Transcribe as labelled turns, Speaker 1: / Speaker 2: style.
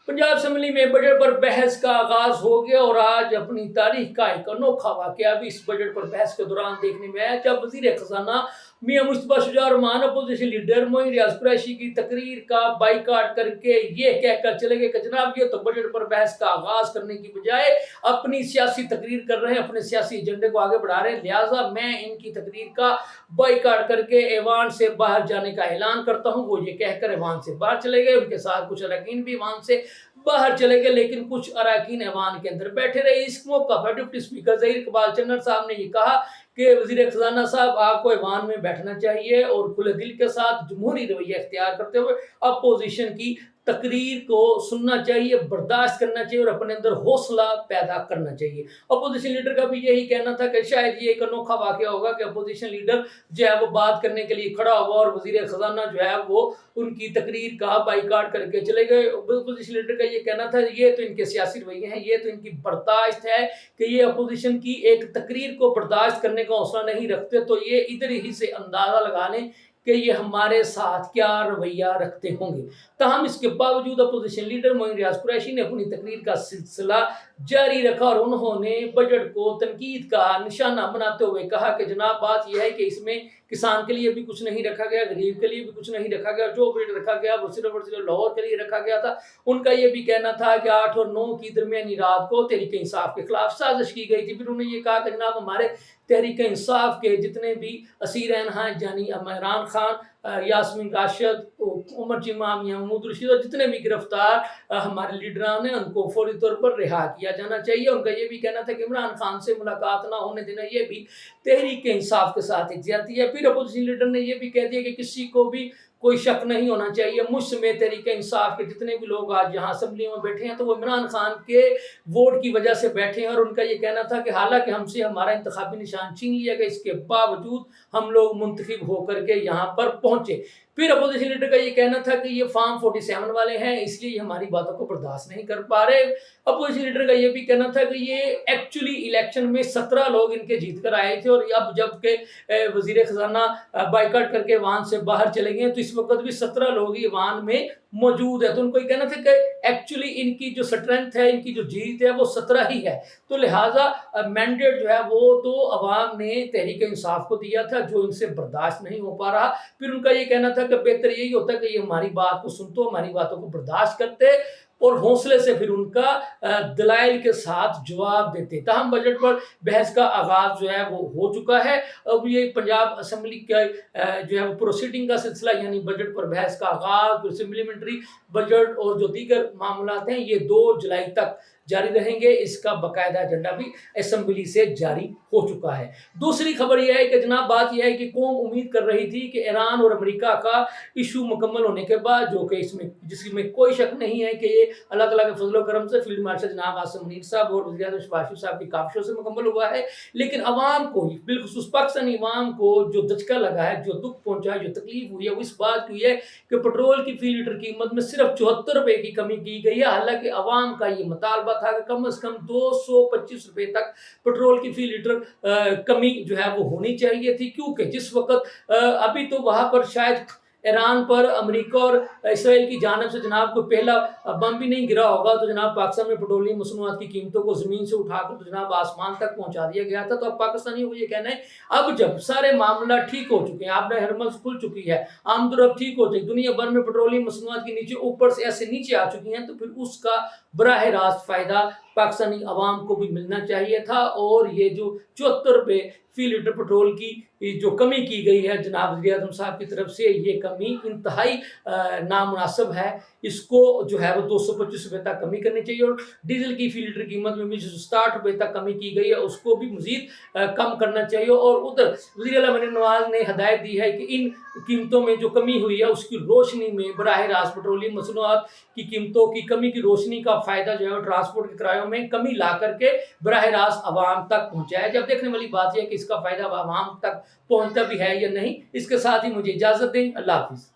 Speaker 1: Punjab assembly में budget पर बहस का आगाज हो गया और आज अपनी तारीख का एक अनोखा वाकया भी इस बजट पर बहस के दौरान देखने में आया, जब वजीर खजाना मियां मुस्तफा शुजा रहमान अपोजिशन लीडर मोइन रियाज कुरैशी की तकरीर का बाइकाट करके ये कहकर चले गए कि जनाब ये तो बजट पर बहस का आगाज करने की बजाय अपनी सियासी तकरीर कर रहे हैं, अपने सियासी एजेंडे को आगे बढ़ा रहे हैं, लिहाजा मैं इनकी तकरीर का बाइकाट करके ऐवान से बाहर जाने का ऐलान करता हूं। वो ये कहकर ऐवान से बाहर चले गए, उनके साथ कुछ अरकान भी ऐवान से बाहर चले गए, लेकिन कुछ अरकान ऐवान के अंदर बैठे रहे। इस मौका पर डिप्टी स्पीकर ज़हीर इकबाल चन्नर साहब ने ये कहा कि वज़ीर खजाना साहब आपको ऐवान में बैठना चाहिए और खुले दिल के साथ जमहूरी रवैया इख्तियार करते हुए अपोजिशन की तकरीर को सुनना चाहिए, बर्दाश्त करना चाहिए और अपने अंदर हौसला पैदा करना चाहिए। अपोजिशन लीडर का भी यही कहना था कि शायद ये एक अनोखा वाकया होगा कि अपोजिशन लीडर जो है वो बात करने के लिए खड़ा हुआ और वजीर खजाना जो है वो उनकी तकरीर का बाइकाट करके चले गए। अपोजिशन लीडर का ये कहना था ये तो इनके सियासी रवैये हैं, ये तो इनकी बर्दाश्त है कि ये अपोजिशन की एक तकरीर को बर्दाश्त करने का हौसला नहीं रखते, तो ये इधर ही से अंदाज़ा लगा लें कि ये हमारे साथ क्या रवैया रखते होंगे। तहम इसके बावजूद अपोजिशन लीडर मोइन रियाज कुरैशी ने अपनी तकरीर का सिलसिला जारी रखा और उन्होंने बजट को तनकीद का निशाना बनाते हुए कहा कि जनाब बात यह है कि इसमें किसान के लिए भी कुछ नहीं रखा गया, गरीब के लिए भी कुछ नहीं रखा गया, जो बजट रखा गया वो सिर्फ और सिर्फ लाहौर के लिए रखा गया था। उनका ये भी कहना था कि 8 और 9 की दरमियानी रात को तहरीक इंसाफ के खिलाफ साजिश की गई थी। फिर उन्होंने ये कहा कि जनाब हमारे तहरीक इंसाफ के जितने भी असीरैन हैं, यानी इमरान खान, यास्मीन राशिद, उमर चिमा, मियां महमूद रशीद और जितने भी गिरफ्तार हमारे लीडरान हैं उनको फौरी तौर पर रिहा किया जाना चाहिए। उनका ये भी कहना था कि इमरान खान से मुलाकात ना होने देना ये भी तहरीक इंसाफ के साथ एक ज्यादती है। फिर अपोजिशन लीडर ने ये भी कह दिया कि किसी को भी कोई शक नहीं होना चाहिए, मुझ समेत तहरीक इंसाफ के जितने भी लोग आज यहाँ असम्बली में बैठे हैं तो वो इमरान खान के वोट की वजह से बैठे हैं। और उनका ये कहना था कि हालांकि हमसे हमारा इंतखाबी निशान छीन लिया गया, इसके बावजूद हम लोग मुंतखब होकर के यहाँ पर पहुंचे। फिर अपोजिशन लीडर का ये कहना था कि ये फॉर्म 47 वाले हैं, इसलिए हमारी बातों को बर्दाश्त नहीं कर पा रहे। अपोजिशन लीडर का ये भी कहना था कि ये एक्चुअली इलेक्शन में 17 लोग इनके जीत कर आए थे और अब जबकि वजीर खजाना बाइकाट करके वाहन से बाहर चले गए तो इस वक्त भी 17 लोग ही वाहन में मौजूद है। तो उनको ये कहना था कि एक्चुअली इनकी जो स्ट्रेंथ है, इनकी जो जीत है वो 17 ही है, तो लिहाजा मैंडेट जो है वो तो अवाम ने तहरीक इंसाफ को दिया था जो इनसे बर्दाश्त नहीं हो पा रहा। फिर उनका ये कहना था कि बेहतर यही होता कि ये हमारी बात को सुनते, हमारी बातों को बर्दाश्त करते और हौसले से फिर उनका दलाइल के साथ जवाब देते। तहम बजट पर बहस का आगाज जो है वो हो चुका है। अब ये पंजाब असम्बली का जो है वो प्रोसीडिंग का सिलसिला यानी बजट पर बहस का आगाज, फिर सप्लीमेंट्री बजट और जो दीगर मामलात हैं ये 2 जुलाई तक जारी रहेंगे। इसका बाकायदा एजेंडा भी असम्बली से जारी हो चुका है। दूसरी खबर यह है कि जनाब बात यह है कि कौम उम्मीद कर रही थी कि ईरान और अमेरिका का इशू मुकम्मल होने के बाद, जो कि इसमें जिसमें कोई शक नहीं है कि ये अल्लाह ताला के फजल करम से फील्ड मार्शल जनाब आसिम मुनीर साहब और वज़ीर आज़म शहबाज शरीफ साहब की काविशों से मुकम्मल हुआ है, लेकिन अवाम को बिलखुसूस पाकिस्तानी अवाम को जो दचका लगा है, जो दुख पहुंचा है, जो तकलीफ हुई है वो इस बात की है कि पेट्रोल की फी लीटर कीमत में सिर्फ 74 रुपये की कमी की गई है। हालांकि अवाम का ये मुतालबा था कि कम से कम 225 रुपये तक पेट्रोल की फी लीटर कमी जो है वो होनी चाहिए थी, क्योंकि जिस वक्त अभी तो वहाँ पर शायद ईरान पर अमेरिका और इसराइल की जानिब से जनाब को पहला बम भी नहीं गिरा होगा, तो जनाब पाकिस्तान में पेट्रोलियम मसनूआत की कीमतों को ज़मीन से उठाकर तो जनाब आसमान तक पहुंचा दिया गया था। तो अब पाकिस्तानियों को ये कहना है अब जब सारे मामला ठीक हो चुके हैं, आपने हरमज खुल चुकी है, आमदरफ्त ठीक हो चुकी, दुनिया भर में पेट्रोलियम मसनूआत की नीचे ऊपर से ऐसे नीचे आ चुकी हैं, तो फिर उसका बराह रास्त फ़ायदा पाकिस्तानी अवाम को भी मिलना चाहिए था। और ये जो 74 रुपये फी लीटर पेट्रोल की जो कमी की गई है जनाब वज़ीर आज़म साहब की तरफ से, ये कमी इंतहाई नामुनासिब है। इसको जो है वो 225 रुपये तक कमी करनी चाहिए और डीजल की फी लीटर कीमत में भी जो 60 रुपये तक कमी की गई है उसको भी मज़ीद कम करना चाहिए। और उधर वज़ीर आला मरीम नवाज़ ने हदायत दी है कि इन कीमतों में जो कमी हुई है उसकी रोशनी में बराह रास्त पेट्रोलियम मसनूआत की कीमतों की कमी की रोशनी का फ़ायदा जो है ट्रांसपोर्ट के किरायों में कमी ला करके बराह रास्त आवाम तक पहुँचाया। जब देखने वाली बात यह है कि इसका फ़ायदा आवाम तक पहुँचता भी है या नहीं। इसके साथ ही मुझे इजाज़त दें। अल्लाह हाफ़िज़।